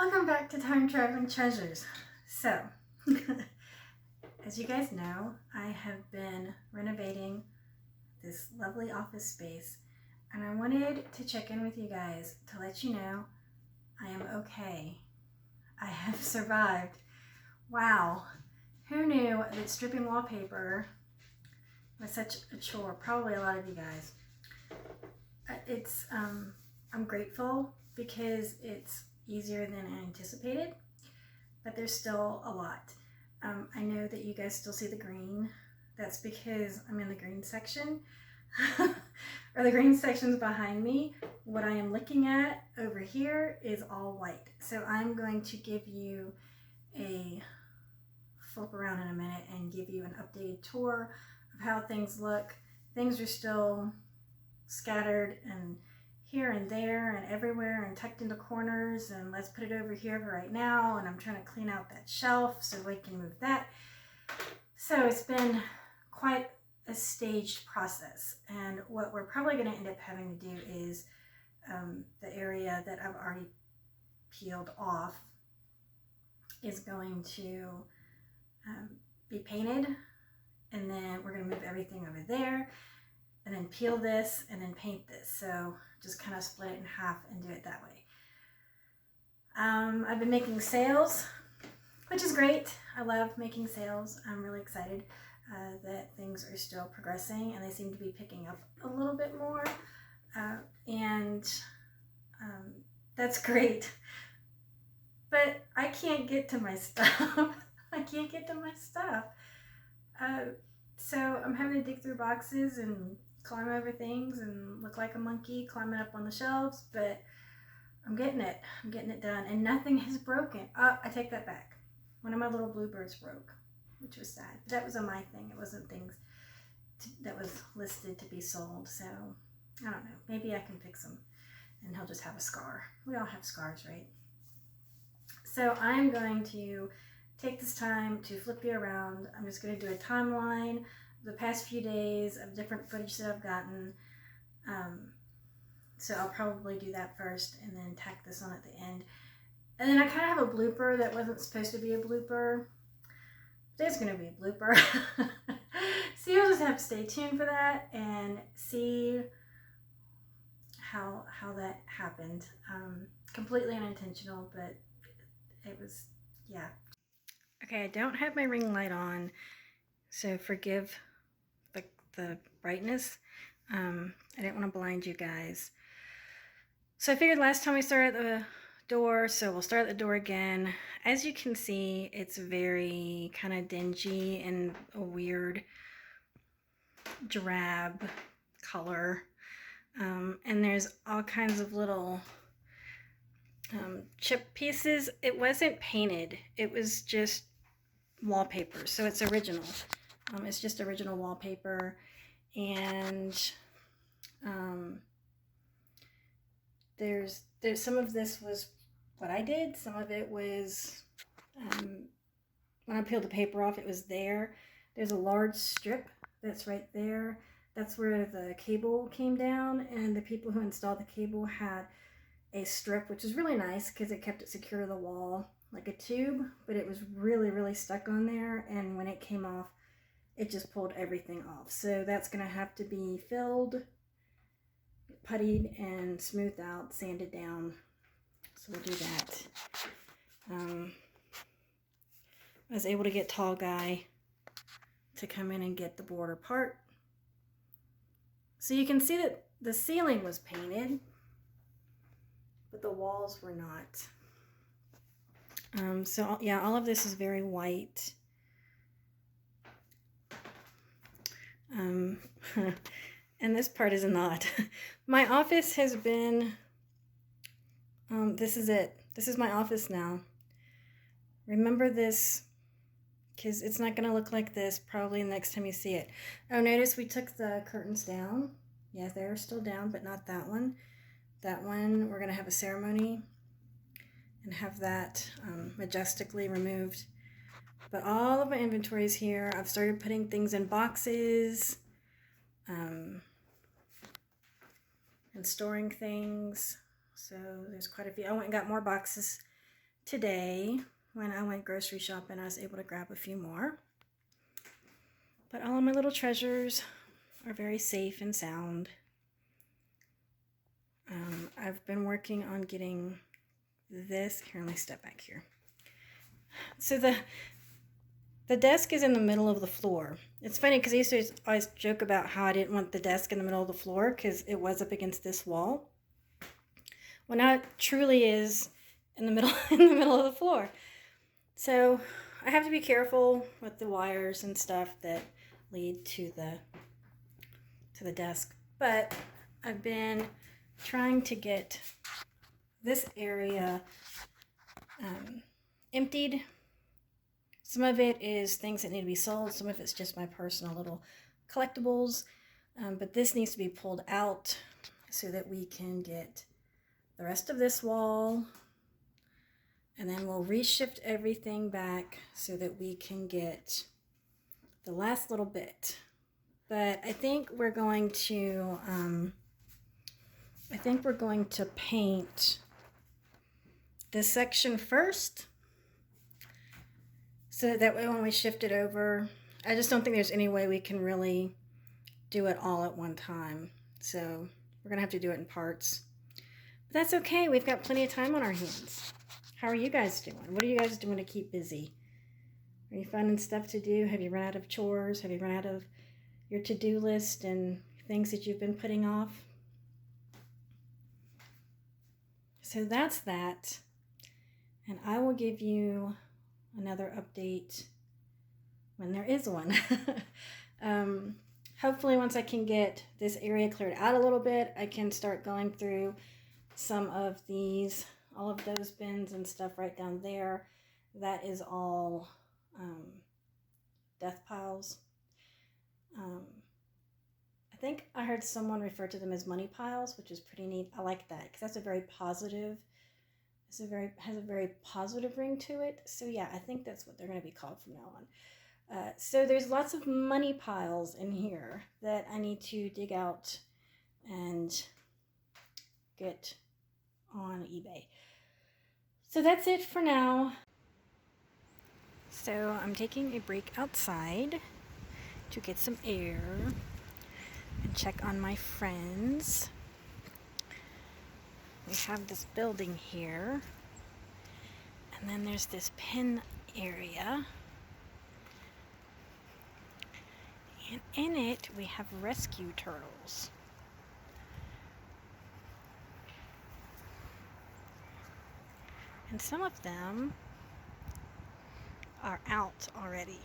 Welcome back to Time Traveling Treasures. So, as you guys know, I have been renovating this lovely office space, and I wanted to check in with you guys to let you know I am okay. I have survived. Wow, who knew that stripping wallpaper was such a chore? Probably a lot of you guys. I'm grateful because it's easier than I anticipated, but there's still a lot. I know that you guys still see the green. That's because I'm in the green section, or the green section's behind me. What I am looking at over here is all white. So I'm going to give you a flip around in a minute and give you an updated tour of how things look. Things are still scattered and here and there and everywhere and tucked into corners, and let's put it over here for right now, and I'm trying to clean out that shelf so we can move that. So it's been quite a staged process, and what we're probably going to end up having to do is the area that I've already peeled off is going to be painted, and then we're going to move everything over there and then peel this and then paint this. So just kind of split it in half and do it that way. I've been making sales, which is great. I love making sales. I'm really excited that things are still progressing and they seem to be picking up a little bit more. That's great. But I can't get to my stuff. I can't get to my stuff. So I'm having to dig through boxes and climb over things and look like a monkey climbing up on the shelves, but I'm getting it. I'm getting it done, and nothing has broken. I take that back. One of my little bluebirds broke, which was sad. But that was on my thing. It wasn't things that was listed to be sold. So I don't know. Maybe I can fix him, and he'll just have a scar. We all have scars, right? So I'm going to take this time to flip you around. I'm just going to do a timeline the past few days of different footage that I've gotten. So I'll probably do that first and then tack this on at the end. And then I kind of have a blooper that wasn't supposed to be a blooper. There's going to be a blooper. So you'll just have to stay tuned for that and see how that happened. Completely unintentional, but it was, yeah. Okay, I don't have my ring light on, so forgive the brightness. I didn't want to blind you guys. So I figured last time we started at the door, so we'll start at the door again. As you can see, it's very kind of dingy and a weird drab color. And there's all kinds of little chip pieces. It wasn't painted, it was just wallpaper, so it's original. It's just original wallpaper, and there's some of this was what I did, some of it was when I peeled the paper off, it was there. There's a large strip that's right there. That's where the cable came down, and the people who installed the cable had a strip, which is really nice because it kept it secure to the wall like a tube, but it was really stuck on there, and when it came off, it just pulled everything off. So that's going to have to be filled, puttied, and smoothed out, sanded down. So we'll do that. I was able to get Tall Guy to come in and get the border apart. So you can see that the ceiling was painted, but the walls were not. So yeah, all of this is very white. And this part is not. My office has been, this is it. This is my office now. Remember this, because it's not going to look like this probably the next time you see it. Oh, notice we took the curtains down. Yeah, they're still down, but not that one. That one, we're going to have a ceremony and have that majestically removed. But all of my inventory is here. I've started putting things in boxes and storing things. So there's quite a few. I went and got more boxes today when I went grocery shopping, I was able to grab a few more. But all of my little treasures are very safe and sound. I've been working on getting this. Here, let me step back here. So the desk is in the middle of the floor. It's funny because I used to always joke about how I didn't want the desk in the middle of the floor because it was up against this wall. Well, now it truly is in the middle of the floor. So I have to be careful with the wires and stuff that lead to the desk. But I've been trying to get this area emptied. Some of it is things that need to be sold. Some of it's just my personal little collectibles. But this needs to be pulled out so that we can get the rest of this wall. And then we'll reshift everything back so that we can get the last little bit. But I think we're going to paint this section first, so that way when we shift it over, I just don't think there's any way we can really do it all at one time. So we're gonna have to do it in parts. But that's okay, we've got plenty of time on our hands. How are you guys doing? What are you guys doing to keep busy? Are you finding stuff to do? Have you run out of chores? Have you run out of your to-do list and things that you've been putting off? So that's that. And I will give you another update when there is one. Hopefully once I can get this area cleared out a little bit, I can start going through some of these, all of those bins and stuff right down there. That is all death piles. I think I heard someone refer to them as money piles, which is pretty neat. I like that because that's a very positive, has a very positive ring to it. So yeah, I think that's what they're going to be called from now on. So there's lots of money piles in here that I need to dig out and get on eBay. So that's it for now. So I'm taking a break outside to get some air and check on my friends. We have this building here, and then there's this pen area, and in it we have rescue turtles. And some of them are out already.